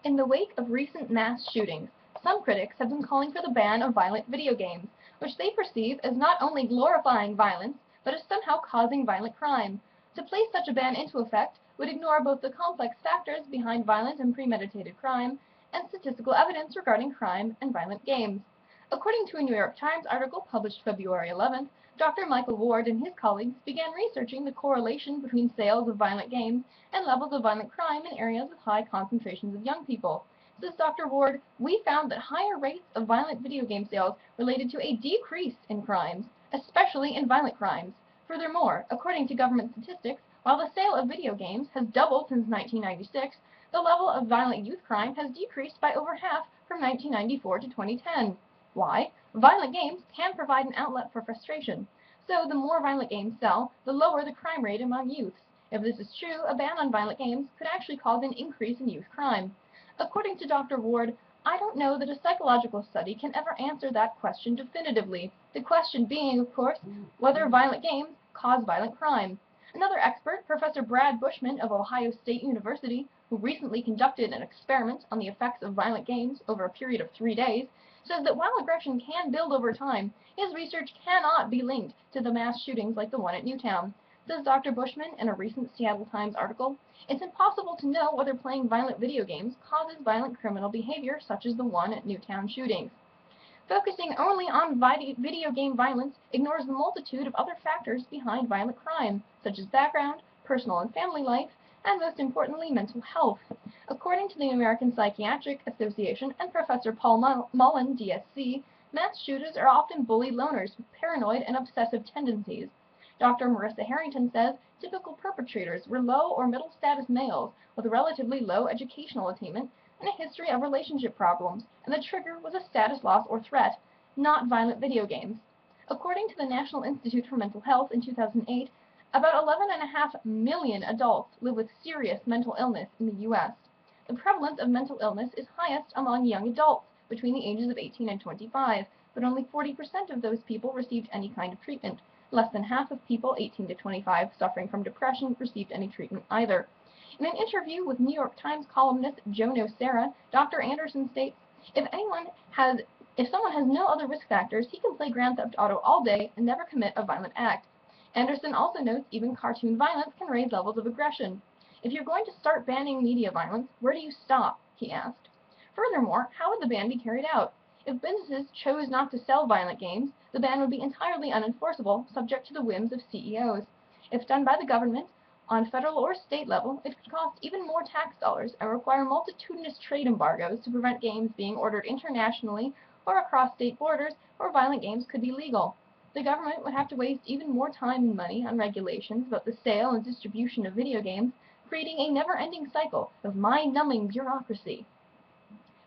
In the wake of recent mass shootings, some critics have been calling for the ban of violent video games, which they perceive as not only glorifying violence, but as somehow causing violent crime. To place such a ban into effect would ignore both the complex factors behind violent and premeditated crime and statistical evidence regarding crime and violent games. According to a New York Times article published February 11th, Dr. Michael Ward and his colleagues began researching the correlation between sales of violent games and levels of violent crime in areas with high concentrations of young people. Says Dr. Ward, we found that higher rates of violent video game sales related to a decrease in crimes, especially in violent crimes. Furthermore, according to government statistics, while the sale of video games has doubled since 1996, the level of violent youth crime has decreased by over half from 1994 to 2010. Why? Violent games can provide an outlet for frustration. So the more violent games sell, the lower the crime rate among youths. If this is true, a ban on violent games could actually cause an increase in youth crime. According to Dr. Ward, I don't know that a psychological study can ever answer that question definitively. The question being, of course, whether violent games cause violent crime. Another expert, Professor Brad Bushman of Ohio State University, who recently conducted an experiment on the effects of violent games over a period of 3 days, says that while aggression can build over time, his research cannot be linked to the mass shootings like the one at Newtown. Says Dr. Bushman in a recent Seattle Times article, it's impossible to know whether playing violent video games causes violent criminal behavior such as the one at Newtown shootings. Focusing only on video game violence ignores the multitude of other factors behind violent crime, such as background, personal and family life, and most importantly, mental health. According to the American Psychiatric Association and Professor Paul Mullen, DSC, mass shooters are often bullied loners with paranoid and obsessive tendencies. Dr. Marissa Harrington says typical perpetrators were low or middle status males with relatively low educational attainment and a history of relationship problems, and the trigger was a status loss or threat, not violent video games. According to the National Institute for Mental Health in 2008, about 11.5 million adults live with serious mental illness in the U.S. The prevalence of mental illness is highest among young adults between the ages of 18 and 25, but only 40% of those people received any kind of treatment. Less than half of people 18 to 25 suffering from depression received any treatment either. In an interview with New York Times columnist Joe Nocera, Dr. Anderson states, if someone has no other risk factors, he can play Grand Theft Auto all day and never commit a violent act. Anderson also notes even cartoon violence can raise levels of aggression. If you're going to start banning media violence, where do you stop? He asked. Furthermore, how would the ban be carried out? If businesses chose not to sell violent games, the ban would be entirely unenforceable, subject to the whims of CEOs. If done by the government, on federal or state level, it could cost even more tax dollars and require multitudinous trade embargoes to prevent games being ordered internationally or across state borders where violent games could be legal. The government would have to waste even more time and money on regulations about the sale and distribution of video games, creating a never-ending cycle of mind-numbing bureaucracy.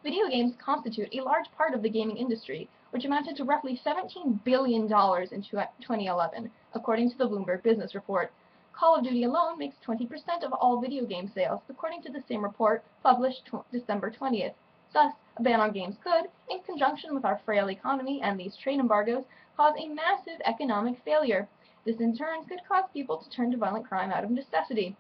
Video games constitute a large part of the gaming industry, which amounted to roughly $17 billion in 2011, according to the Bloomberg Business Report. Call of Duty alone makes 20% of all video game sales, according to the same report published December 20th. Thus, a ban on games could, in conjunction with our frail economy and these trade embargoes, cause a massive economic failure. This in turn could cause people to turn to violent crime out of necessity.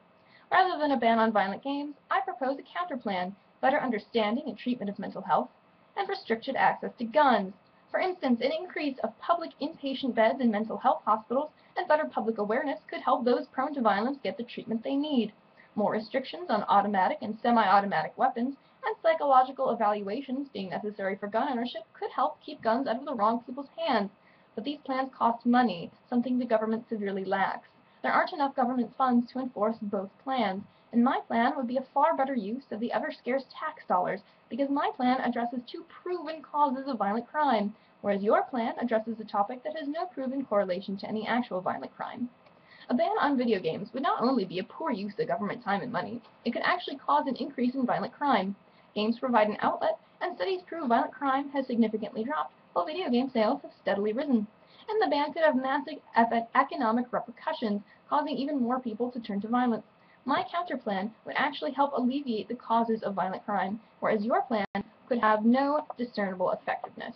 Rather than a ban on violent games, I propose a counterplan, better understanding and treatment of mental health, and restricted access to guns. For instance, an increase of public inpatient beds in mental health hospitals and better public awareness could help those prone to violence get the treatment they need. More restrictions on automatic and semi-automatic weapons and psychological evaluations being necessary for gun ownership could help keep guns out of the wrong people's hands. But these plans cost money, something the government severely lacks. There aren't enough government funds to enforce both plans, and my plan would be a far better use of the ever-scarce tax dollars, because my plan addresses two proven causes of violent crime, whereas your plan addresses a topic that has no proven correlation to any actual violent crime. A ban on video games would not only be a poor use of government time and money, it could actually cause an increase in violent crime. Games provide an outlet, and studies prove violent crime has significantly dropped, while video game sales have steadily risen. And the ban could have massive economic repercussions, causing even more people to turn to violence. My counterplan would actually help alleviate the causes of violent crime, whereas your plan could have no discernible effectiveness.